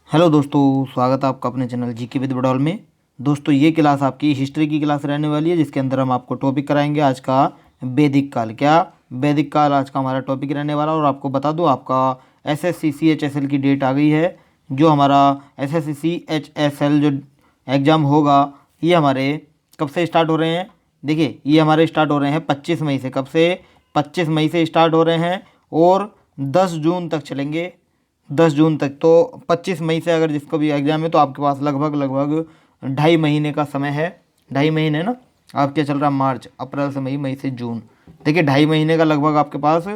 Hello दोस्तों, स्वागत है आपका अपने चैनल जीके विद बडौल में। दोस्तों ये क्लास आपकी हिस्ट्री की क्लास रहने वाली है, जिसके अंदर हम आपको टॉपिक कराएंगे आज का वैदिक काल। क्या वैदिक काल आज का हमारा टॉपिक रहने वाला। और आपको बता दूं, आपका एसएससी सीएचएसएल की डेट आ गई है। जो हमारा एसएससी सीएचएसएल जो एग्ज़ाम होगा, ये हमारे कब से स्टार्ट हो रहे हैं। देखिए, ये हमारे स्टार्ट हो रहे हैं 25 मई से। कब से? 25 मई से स्टार्ट हो रहे हैं और 10 जून तक चलेंगे। 10 जून तक। तो 25 मई से अगर जिसको भी एग्ज़ाम है तो आपके पास लगभग 2.5 महीने का समय है। 2.5 महीने ना, आप क्या चल रहा है, मार्च, अप्रैल से मई, मई से जून। देखिए 2.5 महीने का लगभग आपके पास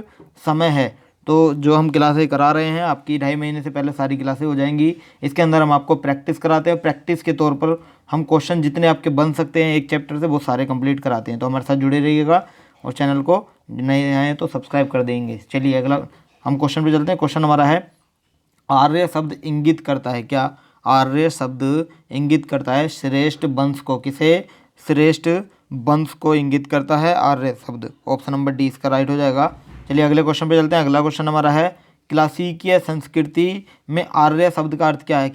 समय है। तो जो हम क्लासें करा रहे हैं आपकी 2.5 महीने से पहले सारी क्लासें हो जाएंगी। इसके अंदर हम आपको प्रैक्टिस कराते हैं। प्रैक्टिस के तौर पर हम क्वेश्चन जितने आपके बन सकते हैं एक चैप्टर से, वो सारे कंप्लीट कराते हैं। तो हमारे साथ जुड़े रहिएगा और चैनल को नए आए हैं तो सब्सक्राइब कर देंगे। चलिए अगला हम क्वेश्चन पे चलते हैं। क्वेश्चन हमारा है, आर्य शब्द इंगित करता है। क्या आर्य शब्द इंगित करता है श्रेष्ठ वंश को? किसे? श्रेष्ठ वंश को इंगित करता है आर्य शब्द। ऑप्शन नंबर डी इसका राइट हो जाएगा। चलिए अगले क्वेश्चन पे चलते हैं। अगला क्वेश्चन हमारा है, क्लासिकीय संस्कृति में आर्य शब्द का अर्थ क्या है?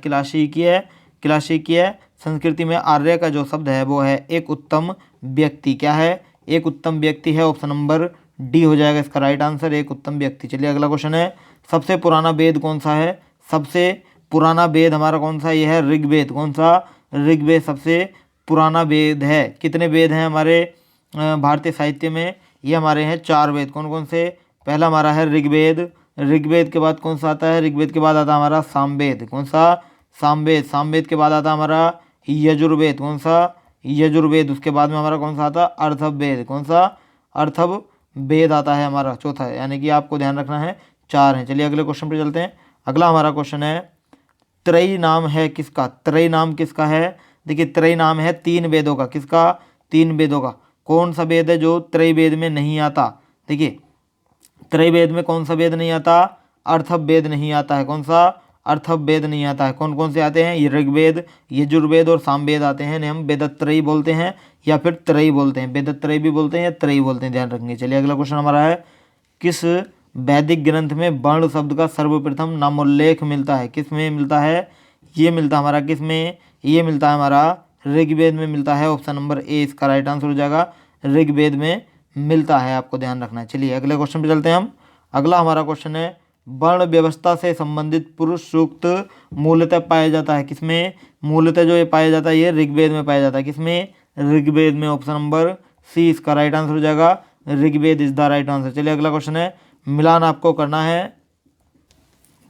क्लासिकीय संस्कृति में आर्य का जो शब्द है वो है एक उत्तम व्यक्ति। क्या है? एक उत्तम व्यक्ति है। ऑप्शन नंबर डी हो जाएगा इसका राइट आंसर, एक उत्तम व्यक्ति। चलिए अगला क्वेश्चन है, सबसे पुराना वेद कौन सा है? सबसे पुराना वेद हमारा कौन सा? यह है ऋग्वेद। कौन सा? ऋग्वेद सबसे पुराना वेद है। कितने वेद हैं हमारे भारतीय साहित्य में? ये हमारे हैं 4 वेद। कौन कौन से? पहला हमारा है ऋग्वेद। ऋग्वेद के बाद कौन सा आता है? ऋग्वेद के बाद आता है हमारा सामवेद। कौन सा? सामवेद। सामवेद के बाद आता है हमारा यजुर्वेद। कौन सा? यजुर्वेद। उसके बाद में हमारा कौन सा आता है? अर्थववेद। कौन सा? अर्थववेद आता है हमारा चौथा है। यानी कि आपको ध्यान रखना है 4 हैं। चलिए अगले क्वेश्चन पे चलते हैं। अगला हमारा क्वेश्चन है, त्रयी नाम है किसका? त्रयी नाम किसका है? देखिए त्रयी नाम है 3 वेदों का। किसका? 3 वेदों का। कौन सा वेद है जो त्रयी वेद में नहीं आता? देखिए त्रयी वेद में कौन सा वेद नहीं आता? अर्थववेद नहीं आता है। कौन सा? अर्थववेद नहीं आता है। कौन कौन से आते हैं? ये ऋग्वेद, यजुर्वेद और सामवेद आते हैं। इन्हें हम वेदत्रयी बोलते हैं या फिर त्रयी बोलते हैं। वेदत्रयी भी बोलते हैं या त्रयी बोलते हैं, ध्यान रखेंगे। चलिए अगला क्वेश्चन हमारा है, किस वैदिक ग्रंथ में वर्ण शब्द का सर्वप्रथम नामोल्लेख मिलता है? किस में मिलता है? ये मिलता है हमारा किस में? ये मिलता है हमारा ऋग्वेद में मिलता है। ऑप्शन नंबर ए इसका राइट आंसर हो जाएगा, ऋग्वेद में मिलता है। आपको ध्यान रखना है। चलिए अगले क्वेश्चन पे चलते हैं हम। अगला हमारा क्वेश्चन है, वर्ण व्यवस्था से संबंधित पुरुष सूक्त मूलतः पाया जाता है किसमें? मूलतः जो ये पाया जाता है ये ऋग्वेद में पाया जाता है। किसमें? ऋग्वेद में। ऑप्शन नंबर सी इसका राइट आंसर हो जाएगा, Rigveda is the right answer. चलिए अगला क्वेश्चन है, मिलान आपको करना है।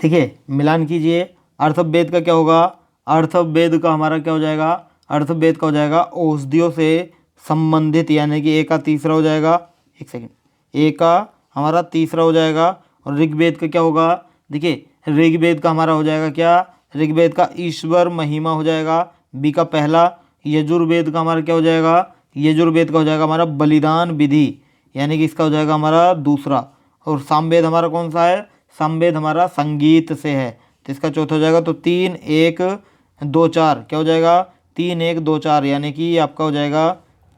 ठीक है, मिलान कीजिए। अर्थववेद का क्या होगा? अर्थववेद का हमारा क्या हो जाएगा? अर्थववेद का हो जाएगा औषधियों से संबंधित, यानी कि ए का तीसरा हो जाएगा। एक सेकंड, ए का हमारा तीसरा हो जाएगा। और ऋग्वेद का क्या होगा? देखिए ऋग्वेद का हमारा हो जाएगा क्या? ऋग्वेद का ईश्वर महिमा हो जाएगा, बी का पहला। यजुर्वेद का हमारा क्या हो जाएगा? यजुर्वेद का हो जाएगा हमारा बलिदान विधि, यानी कि इसका हो जाएगा हमारा दूसरा। और सामवेद हमारा कौन सा है? सामवेद हमारा संगीत से है, तो इसका चौथा हो जाएगा। तो 3 1 2 4 क्या हो जाएगा? 3 1 2 4, यानी कि आपका हो जाएगा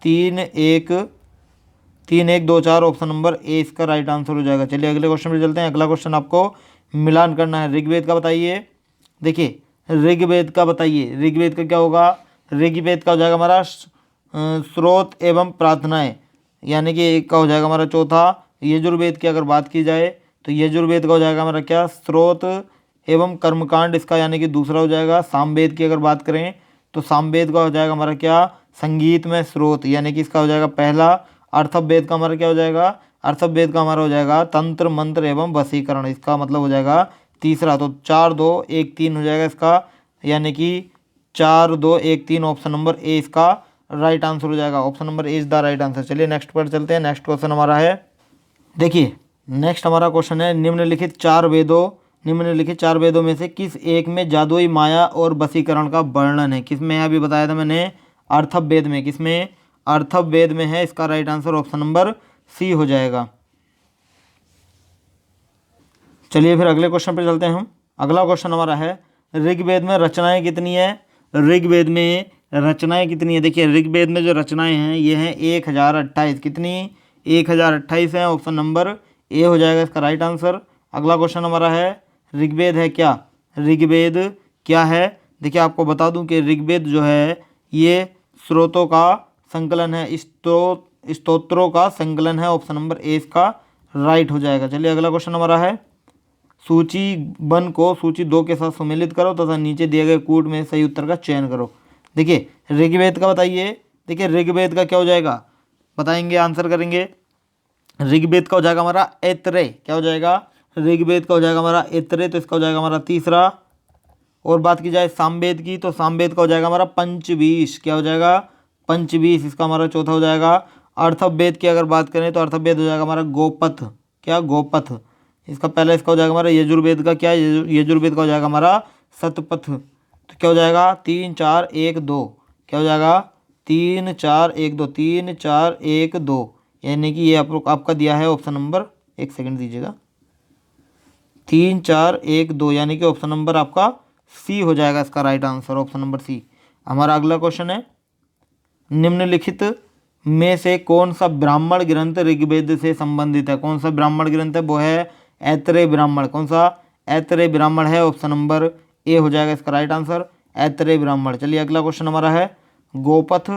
3 1 2 4। ऑप्शन नंबर ए इसका राइट आंसर हो जाएगा। चलिए अगले क्वेश्चन पे चलते हैं। अगला क्वेश्चन आपको मिलान करना है। ऋग्वेद का बताइए। देखिए ऋग्वेद का बताइए, ऋग्वेद का क्या होगा? ऋग्वेद का हो जाएगा हमारा स्रोत एवं प्रार्थनाएं, यानी कि एक का हो जाएगा हमारा चौथा। यजुर्वेद की अगर बात की जाए तो यजुर्वेद का हो जाएगा हमारा क्या? स्रोत एवं कर्मकांड इसका, यानी कि दूसरा हो जाएगा। सामवेद की अगर बात करें तो सामवेद का हो जाएगा हमारा क्या? संगीत में स्रोत, यानी कि इसका हो जाएगा पहला। अर्थववेद का हमारा क्या हो जाएगा? अर्थववेद का हमारा हो जाएगा तंत्र मंत्र एवं वशीकरण, इसका मतलब हो जाएगा तीसरा। तो 4 2 1 3 हो जाएगा इसका, यानी कि 4 2 1 3। ऑप्शन नंबर ए इसका राइट आंसर हो जाएगा। Option number A is the right answer. चलिए नेक्स्ट पर चलते हैं। नेक्स्ट क्वेश्चन हमारा है, देखिए नेक्स्ट हमारा क्वेश्चन है, निम्नलिखित 4 वेदों में से किस एक में जादुई माया और वशीकरण का वर्णन है? किस में है? अभी बताया था मैंने, अर्थववेद में। किस में? अर्थववेद में है। इसका right answer option number C हो जाएगा। चलिए फिर अगले क्वेश्चन पर चलते हैं हम। अगला क्वेश्चन हमारा है, ऋग्वेद में रचनाएं कितनी है? ऋग्वेद में रचनाएं कितनी है? देखिए ऋग्वेद में जो रचनाएं हैं ये हैं 1028। कितनी? 1028 है। ऑप्शन नंबर ए हो जाएगा इसका राइट आंसर। अगला क्वेश्चन हमारा है, ऋग्वेद है क्या? ऋग्वेद क्या है? देखिए आपको बता दूं कि ऋग्वेद जो है ये स्रोतों का संकलन है, स्तोत्रों का संकलन है। ऑप्शन नंबर ए इसका राइट हो जाएगा। चलिए अगला क्वेश्चन हमारा है, सूची 1 को सूची 2 के साथ सम्मिलित करो तथा नीचे दिए गए कूट में सही उत्तर का चयन करो। देखिए ऋग्वेद का बताइए। देखिए ऋग्वेद का क्या हो जाएगा, बताएंगे, आंसर करेंगे। ऋग्वेद का हो जाएगा हमारा ऐतरेय। क्या हो जाएगा? ऋग्वेद का हो जाएगा हमारा ऐतरेय, तो इसका हो जाएगा हमारा तीसरा। और बात की जाए सामवेद की, तो सामवेद का हो जाएगा हमारा पंचवीस। क्या हो जाएगा? पंचवीस, इसका हमारा चौथा हो जाएगा। अर्थवेद की अगर बात करें तो अर्थवेद हो जाएगा हमारा गोपथ। क्या? गोपथ। इसका पहला इसका हो जाएगा हमारा यजुर्वेद का, क्या? यजुर्वेद का हो जाएगा हमारा शतपथ। तो क्या हो जाएगा? 3 4 1 2। क्या हो जाएगा? 3 4 1 2, 3 4 1 2, यानी कि ये आपका दिया है ऑप्शन नंबर, एक सेकंड दीजिएगा, 3 4 1 2, यानी कि ऑप्शन नंबर आपका सी हो जाएगा इसका right answer, option number C. हमारा अगला क्वेश्चन है, निम्नलिखित में से कौन सा ब्राह्मण ग्रंथ ऋग्वेद से संबंधित है? कौन सा ब्राह्मण ग्रंथ है? वो है ऐतरेय ब्राह्मण। कौन सा? ऐतरेय ब्राह्मण है, ऑप्शन नंबर ए हो जाएगा इसका राइट आंसर, ऐतरेय ब्राह्मण। चलिए अगला क्वेश्चन हमारा है, गोपथ।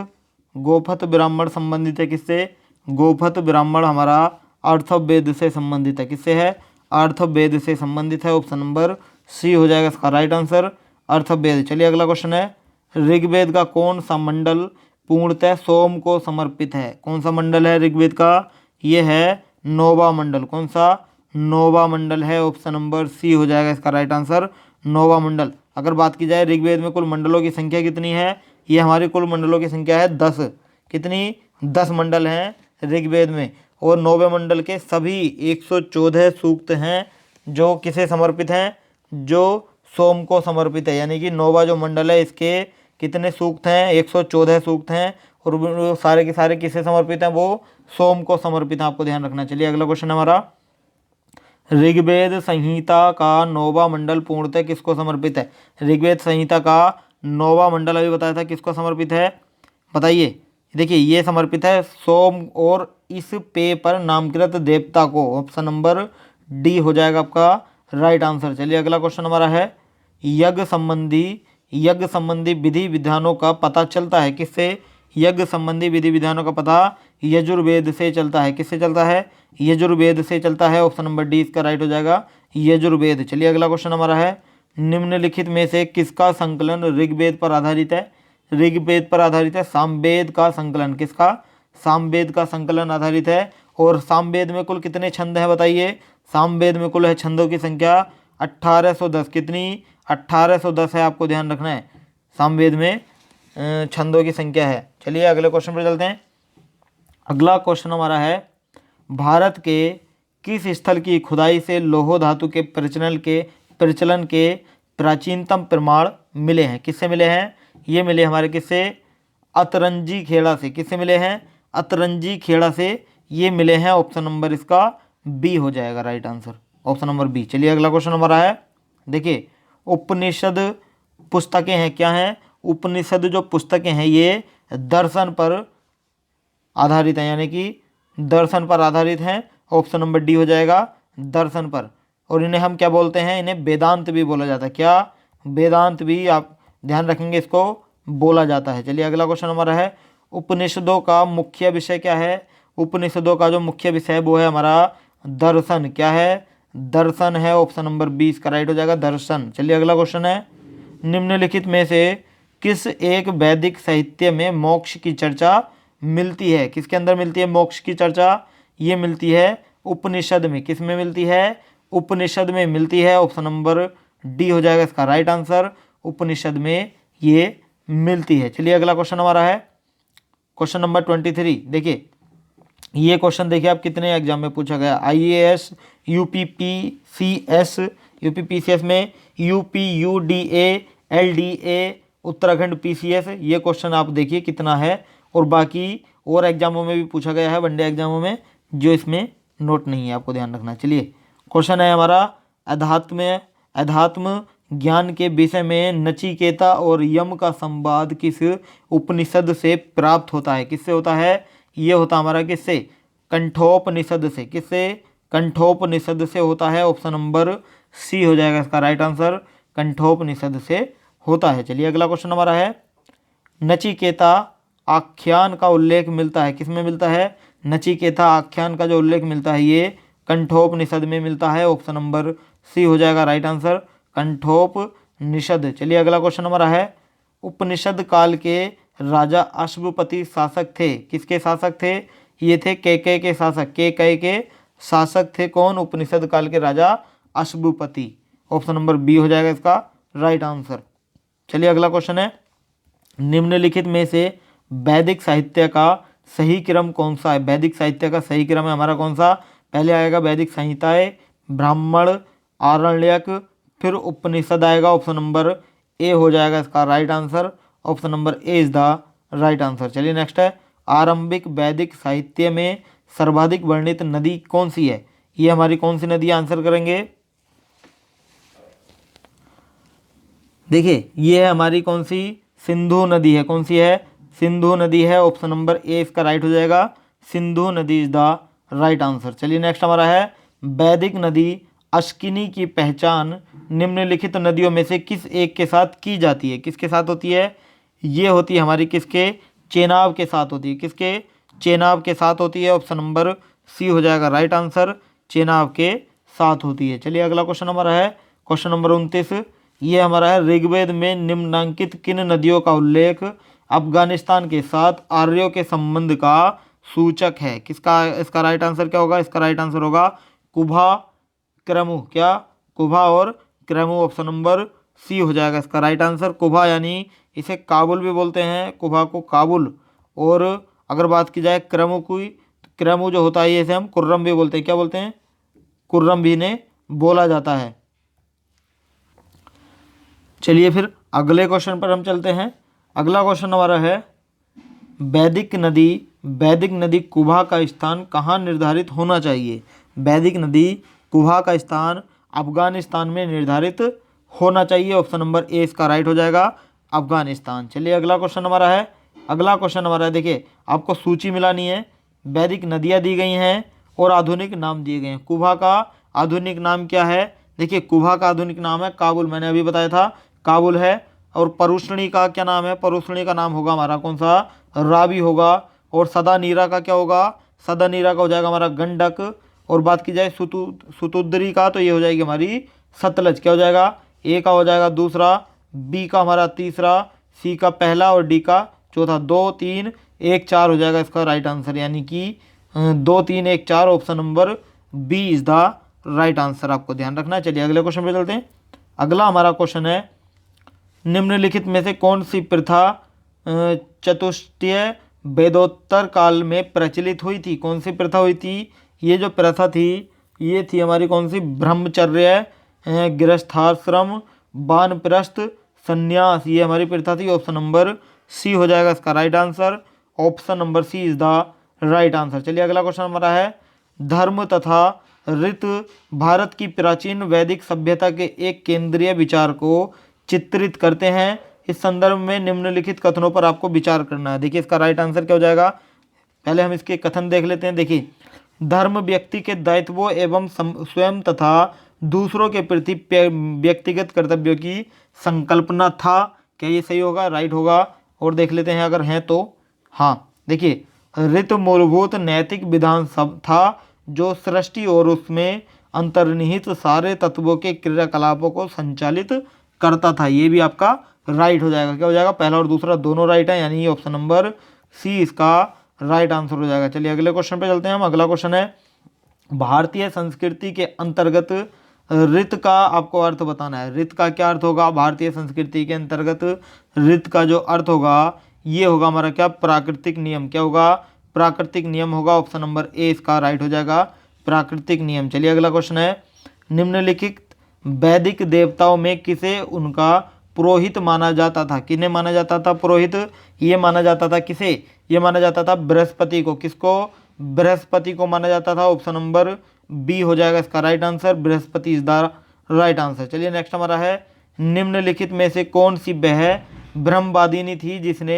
गोपथ ब्राह्मण संबंधित है किससे? गोपथ ब्राह्मण हमारा अर्थवेद से संबंधित है। किससे है? अर्थवेद से संबंधित है, ऑप्शन नंबर सी हो जाएगा इसका राइट आंसर, अर्थवेद। चलिए अगला क्वेश्चन है, ऋग्वेद का कौन सा मंडल पूर्णतः सोम को समर्पित है? कौन सा मंडल है ऋग्वेद का? ये है नौवा मंडल। कौन सा? नौवा मंडल है, ऑप्शन नंबर सी हो जाएगा इसका राइट आंसर, नौवा मंडल। अगर बात की जाए ऋग्वेद में कुल मंडलों की संख्या कितनी है? ये हमारी कुल मंडलों की संख्या है 10। कितनी? 10 मंडल हैं ऋग्वेद में। और नौवे मंडल के सभी 114 सूक्त हैं जो किसे समर्पित हैं? जो सोम को समर्पित है। यानी कि नौवा जो मंडल है इसके कितने सूक्त हैं? 114 सूक्त हैं। और वो सारे के सारे किसे समर्पित हैं? वो सोम को समर्पित हैं, आपको ध्यान रखना। चलिए अगला क्वेश्चन हमारा, ऋग्वेद संहिता का नौवा मंडल पूर्णतः किसको समर्पित है? ऋग्वेद संहिता का नौवा मंडल अभी बताया था किसको समर्पित है, बताइए। देखिए ये समर्पित है सोम और इस पेय पर नामकृत देवता को, ऑप्शन नंबर डी हो जाएगा आपका राइट आंसर। चलिए अगला क्वेश्चन हमारा है, यज्ञ संबंधी विधि विधानों का पता चलता है किससे? यज्ञ संबंधी विधि विधानों का पता यजुर्वेद से चलता है। किससे चलता है? यजुर्वेद से चलता है, ऑप्शन नंबर डी इसका राइट हो जाएगा, यजुर्वेद। चलिए अगला क्वेश्चन हमारा है, निम्नलिखित में से किसका संकलन ऋग्वेद पर आधारित है? ऋग्वेद पर आधारित है सामवेद का संकलन। किसका? सामवेद का संकलन आधारित है। और सामवेद में कुल कितने छंद हैं बताइए? सामवेद में कुल है छंदों की संख्या 1810। कितनी? 1810 है, आपको ध्यान रखना है। सामवेद में छंदों की संख्या है। चलिए अगले क्वेश्चन पर चलते हैं। अगला क्वेश्चन हमारा है, भारत के किस स्थल की खुदाई से लौह धातु के प्रचलन के प्राचीनतम प्रमाण मिले हैं? किससे मिले हैं? ये मिले हमारे किससे? अतरंजी खेड़ा से। किससे मिले हैं? अतरंजी खेड़ा से ये मिले हैं, ऑप्शन नंबर इसका बी हो जाएगा right answer, option number B. चलिए अगला क्वेश्चन हमारा है, देखिए उपनिषद पुस्तकें हैं, क्या हैं? उपनिषद जो पुस्तकें हैं ये दर्शन पर आधारित हैं, यानी कि दर्शन पर आधारित हैं, ऑप्शन नंबर डी हो जाएगा दर्शन पर। और इन्हें हम क्या बोलते हैं? इन्हें वेदांत भी बोला जाता है। क्या? वेदांत भी, आप ध्यान रखेंगे, इसको बोला जाता है। चलिए अगला क्वेश्चन हमारा है, उपनिषदों का मुख्य विषय क्या है? उपनिषदों का जो मुख्य विषय है वो है हमारा दर्शन। क्या है? दर्शन है, ऑप्शन नंबर 20 का राइट हो जाएगा दर्शन। चलिए अगला क्वेश्चन है, निम्नलिखित में से किस एक वैदिक साहित्य में मोक्ष की चर्चा मिलती है? किसके अंदर मिलती है मोक्ष की चर्चा? ये मिलती है उपनिषद में। किस में मिलती है? उपनिषद में मिलती है, ऑप्शन नंबर डी हो जाएगा इसका राइट आंसर, उपनिषद में ये मिलती है। चलिए अगला क्वेश्चन हमारा है, क्वेश्चन नंबर 23। देखिए ये क्वेश्चन देखिए आप कितने एग्जाम में पूछा गया, IAS, यूपीपीसीएस में, UPUDA, LDA, उत्तराखंड PCS, ये क्वेश्चन आप देखिए कितना है। और बाकी और एग्जामों में भी पूछा गया है, वनडे एग्जामों में, जो इसमें नोट नहीं है, आपको ध्यान रखना। चलिए क्वेश्चन है हमारा, अध्यात्म ज्ञान के विषय में नचिकेता और यम का संवाद किस उपनिषद से प्राप्त होता है? किससे होता है? ये होता हमारा किससे? कंठोपनिषद से। किससे? कंठोपनिषद से होता है, ऑप्शन नंबर सी हो जाएगा इसका राइट आंसर, कंठोपनिषद से होता है। चलिए अगला क्वेश्चन हमारा है, नचिकेता आख्यान का उल्लेख मिलता है, किस में मिलता है? नचिकेता आख्यान का जो उल्लेख मिलता है ये कंठोपनिषद में मिलता है। ऑप्शन नंबर सी हो जाएगा राइट आंसर, कंठोपनिषद। चलिए अगला क्वेश्चन हमारा है, उपनिषद काल के राजा अश्वपति शासक थे, किसके शासक थे? ये थे कैकेय के शासक, कैकेय के शासक थे कौन? उपनिषद काल के राजा अश्वपति। ऑप्शन नंबर बी हो जाएगा इसका राइट आंसर। चलिए अगला क्वेश्चन है, निम्नलिखित में से वैदिक साहित्य का सही क्रम कौन सा है? वैदिक साहित्य का सही क्रम है हमारा कौन सा? पहले आएगा वैदिक संहिताएं, ब्राह्मण, आरण्यक, फिर उपनिषद आएगा। ऑप्शन नंबर ए हो जाएगा इसका right answer, option number A is the right answer. चलिए नेक्स्ट है, आरंभिक वैदिक साहित्य में सर्वाधिक वर्णित नदी कौन सी है? ये हमारी कौन सी नदी? आंसर करेंगे, देखिए ये है हमारी कौन सी? सिंधु नदी है। कौन सी है? सिंधु नदी है। ऑप्शन नंबर ए इसका राइट हो जाएगा, सिंधु नदी इज द राइट आंसर। चलिए नेक्स्ट हमारा है, वैदिक नदी अश्किनी की पहचान निम्नलिखित नदियों में से किस एक के साथ की जाती है? किसके साथ होती है? ये होती है हमारी किसके? चेनाब के साथ होती है। किसके? चेनाब के साथ होती है। ऑप्शन नंबर सी हो जाएगा राइट आंसर, चेनाब के साथ होती है। चलिए अगला क्वेश्चन हमारा है, क्वेश्चन नंबर 29, ये हमारा है, ऋग्वेद में निम्नांकित किन नदियों का उल्लेख अफगानिस्तान के साथ आर्यों के संबंध का सूचक है? किसका इसका राइट आंसर क्या होगा? इसका राइट आंसर होगा कुभा, क्रमु। क्या? कुभा और क्रमु। ऑप्शन नंबर सी हो जाएगा इसका राइट आंसर। कुभा यानी इसे काबुल भी बोलते हैं, कुभा को काबुल। और अगर बात की जाए क्रमु की, क्रमु जो होता है इसे हम कुर्रम भी बोलते हैं। क्या बोलते हैं? कुर्रम भी इन्हें बोला जाता है। चलिए फिर अगले क्वेश्चन पर हम चलते हैं। अगला क्वेश्चन हमारा है, वैदिक नदी कुभा का स्थान कहाँ निर्धारित होना चाहिए? वैदिक नदी कुभा का स्थान अफगानिस्तान में निर्धारित होना चाहिए। ऑप्शन नंबर ए इसका राइट हो जाएगा, अफगानिस्तान। चलिए अगला क्वेश्चन हमारा है, देखिए आपको सूची मिलानी है। वैदिक नदियाँ दी गई हैं और आधुनिक नाम दिए गए हैं। कुभा का आधुनिक नाम क्या है? देखिए कुभा का आधुनिक नाम है काबुल, मैंने अभी बताया था काबुल है। और परुष्णी का क्या नाम है? परुष्णी का नाम होगा हमारा कौन सा? रावी होगा। और सदानीरा का क्या होगा? सदानीरा का हो जाएगा हमारा गंडक। और बात की जाए सुतुद्री का तो ये हो जाएगी हमारी सतलज। क्या हो जाएगा? ए का हो जाएगा दूसरा, बी का हमारा तीसरा, सी का पहला और डी का चौथा। 2 3 1 4 हो जाएगा इसका राइट आंसर, यानी कि 2 3 1 4। Option number B is the right answer, आपको ध्यान रखना है। चलिए अगले क्वेश्चन पे चलते हैं। अगला हमारा क्वेश्चन है, निम्नलिखित में से कौन सी प्रथा चतुष्टय वेदोत्तर काल में प्रचलित हुई थी? कौन सी प्रथा हुई थी? ये जो प्रथा थी ये थी हमारी कौन सी? ब्रह्मचर्य, गृहस्थाश्रम, वानप्रस्थ, संन्यास, ये हमारी प्रथा थी। ऑप्शन नंबर सी हो जाएगा इसका right answer, option number C is the right answer. चलिए अगला क्वेश्चन हमारा है, धर्म तथा ऋत भारत की प्राचीन वैदिक सभ्यता के एक केंद्रीय विचार को चित्रित करते हैं। इस संदर्भ में निम्नलिखित कथनों पर आपको विचार करना है। देखिए इसका राइट आंसर क्या हो जाएगा? पहले हम इसके कथन देख लेते हैं। देखिए, धर्म व्यक्ति के दायित्वों एवं स्वयं तथा दूसरों के प्रति व्यक्तिगत कर्तव्यों की संकल्पना था। क्या ये सही होगा? राइट होगा। और देख लेते हैं अगर हैं तो। हाँ, देखिए, ऋत मूलभूत नैतिक विधान सब था जो सृष्टि और उसमें अंतर्निहित सारे तत्वों के क्रियाकलापों को संचालित करता था। ये भी आपका राइट हो जाएगा। क्या हो जाएगा? पहला और दूसरा दोनों राइट है, यानी ऑप्शन नंबर सी इसका राइट आंसर हो जाएगा। चलिए अगले क्वेश्चन पे चलते हैं हम। अगला क्वेश्चन है, भारतीय संस्कृति के अंतर्गत ऋत का आपको अर्थ बताना है। ऋत का क्या अर्थ होगा? भारतीय संस्कृति के अंतर्गत ऋत का जो अर्थ होगा ये होगा हमारा क्या? प्राकृतिक नियम। क्या होगा? प्राकृतिक नियम होगा। ऑप्शन नंबर ए इसका राइट हो जाएगा, प्राकृतिक नियम। चलिए अगला क्वेश्चन है, निम्नलिखित वैदिक देवताओं में किसे उनका पुरोहित माना जाता था? किन्हें माना जाता था पुरोहित? ये माना जाता था किसे? ये माना जाता था बृहस्पति को। किसको? बृहस्पति को माना जाता था। ऑप्शन नंबर बी हो जाएगा इसका right answer, Brihaspati is the right answer. चलिए नेक्स्ट हमारा है, निम्नलिखित में से कौन सी वह ब्रह्मवादिनी थी जिसने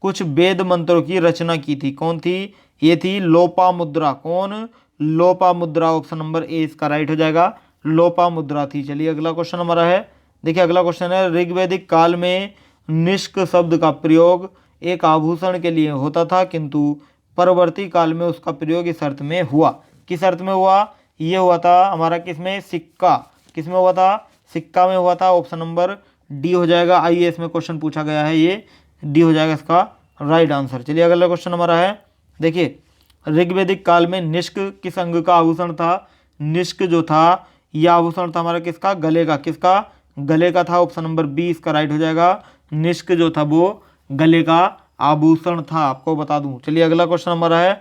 कुछ वेद मंत्रों की रचना की थी? कौन थी? ये थी लोपामुद्रा। कौन? लोपामुद्रा। ऑप्शन नंबर ए इसका राइट हो जाएगा, लोपामुद्रा थी। चलिए अगला क्वेश्चन हमारा है, देखिए अगला क्वेश्चन है, ऋग्वैदिक काल में निष्क शब्द का प्रयोग एक आभूषण के लिए होता था, किंतु परवर्ती काल में उसका प्रयोग इस अर्थ में हुआ। किस अर्थ में हुआ? ये हुआ था हमारा किसमें? सिक्का। किसमें हुआ था? सिक्का में हुआ था। ऑप्शन नंबर डी हो जाएगा। आईएएस में क्वेश्चन पूछा गया है, ये डी हो जाएगा इसका राइट आंसर। चलिए अगला क्वेश्चन हमारा है, देखिए ऋग्वैदिक काल में निष्क किस अंग का आभूषण था? निष्क जो था यह आभूषण था हमारा किसका? गले का। किसका? गले का था। ऑप्शन नंबर बी इसका राइट हो जाएगा। निष्क जो था वो गले का आभूषण था, आपको बता दूं। चलिए अगला क्वेश्चन हमारा है,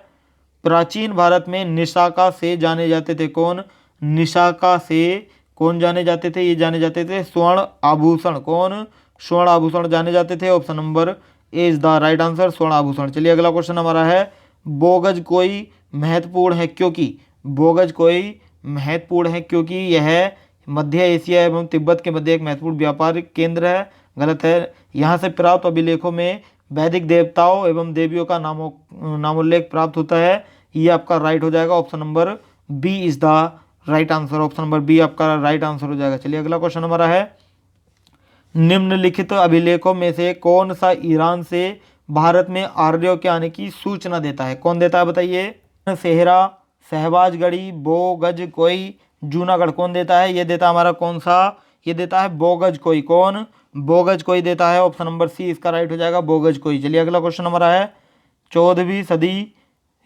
प्राचीन भारत में निशाका से जाने जाते थे कौन? निशाका से कौन जाने जाते थे? ये जाने जाते थे स्वर्ण आभूषण। कौन? स्वर्ण आभूषण जाने जाते थे। Option number A is the right answer, स्वर्ण आभूषण। चलिए अगला क्वेश्चन हमारा है, बोगज कोई महत्वपूर्ण है क्योंकि? बोगज कोई महत्वपूर्ण है क्योंकि यह मध्य एशिया एवं तिब्बत के मध्य एक महत्वपूर्ण व्यापारिक केंद्र है। गलत है। यहाँ से प्राप्त अभिलेखों में वैदिक देवताओं एवं देवियों का नामोल्लेख प्राप्त होता है। ये आपका राइट हो जाएगा। Option number B is the right answer. Option number B आपका राइट आंसर हो जाएगा। चलिए अगला क्वेश्चन हमारा है, निम्नलिखित अभिलेखों में से कौन सा ईरान से भारत में आर्यों के आने की सूचना देता है? कौन देता है बताइए? सेहरा, शहबाजगढ़ी, बोगज कोई, जूनागढ़। कौन देता है? ये देता हमारा कौन सा? ये देता है बोगज कोई। कौन? बोगज कोई देता है। ऑप्शन नंबर सी इसका राइट हो जाएगा, बोगज कोई। चलिए अगला क्वेश्चन हमारा है, 14वीं सदी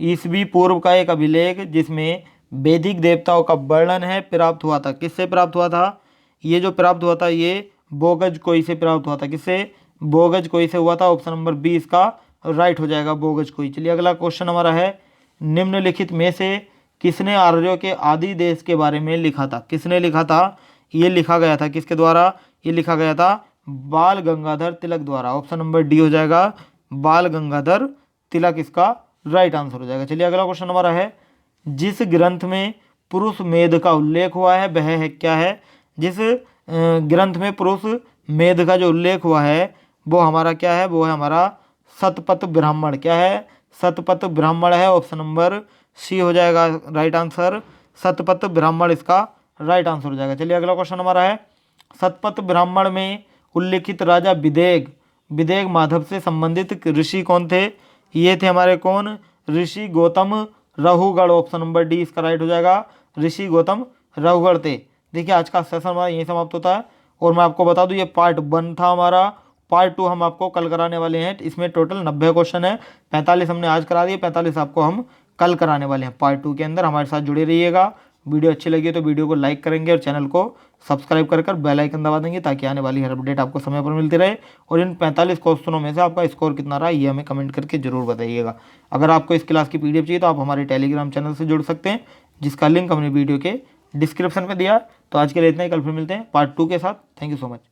ईसवी पूर्व का एक अभिलेख जिसमें वैदिक देवताओं का वर्णन है प्राप्त हुआ था। किससे प्राप्त हुआ था? ये जो प्राप्त हुआ था ये बोगज कोई से प्राप्त हुआ था। किससे? बोगज कोई से हुआ था। ऑप्शन नंबर बी इसका राइट हो जाएगा, बोगज कोई। चलिए अगला क्वेश्चन हमारा है, निम्नलिखित में से किसने आर्यों के आदि देश के बारे में लिखा था? किसने लिखा था? ये लिखा गया था किसके द्वारा? ये लिखा गया था बाल गंगाधर तिलक द्वारा। ऑप्शन नंबर डी हो जाएगा, बाल गंगाधर तिलक इसका राइट आंसर हो जाएगा। चलिए अगला क्वेश्चन हमारा है, जिस ग्रंथ में पुरुष मेध का उल्लेख हुआ है वह है क्या है? जिस ग्रंथ में पुरुष मेध का जो उल्लेख हुआ है वो हमारा क्या है? वो है हमारा शतपथ ब्राह्मण। क्या है? शतपथ ब्राह्मण है। ऑप्शन नंबर सी हो जाएगा राइट आंसर, शतपथ ब्राह्मण इसका राइट आंसर हो जाएगा। चलिए अगला क्वेश्चन हमारा है, शतपथ ब्राह्मण में उल्लेखित राजा विदेग माधव से संबंधित ऋषि कौन थे? ये थे हमारे कौन? ऋषि Gautam Raghugarh. Option number D इसका राइट हो जाएगा, ऋषि गौतम रघुगढ़ थे। देखिए आज का सेशन हमारा यहीं समाप्त होता है और मैं आपको बता दूं ये पार्ट 1 था हमारा। पार्ट 2 हम आपको कल कराने वाले हैं। इसमें टोटल 90 क्वेश्चन है, 45 हमने आज करा दिए, 45 आपको हम कल कराने वाले हैं पार्ट 2 के अंदर। हमारे साथ जुड़े रहिएगा। वीडियो अच्छी लगी तो वीडियो को लाइक करेंगे और चैनल को सब्सक्राइब कर बेल आइकन दबा देंगे ताकि आने वाली हर अपडेट आपको समय पर मिलती रहे। और इन 45 क्वेश्चनों में से आपका स्कोर कितना रहा ये हमें कमेंट करके जरूर बताइएगा। अगर आपको इस क्लास की पीडीएफ चाहिए तो आप हमारे टेलीग्राम चैनल से जुड़ सकते हैं, जिसका लिंक हमने वीडियो के डिस्क्रिप्शन में दिया। तो आज के लिए इतना ही, कल फिर मिलते हैं पार्ट 2 के साथ। Thank you so much.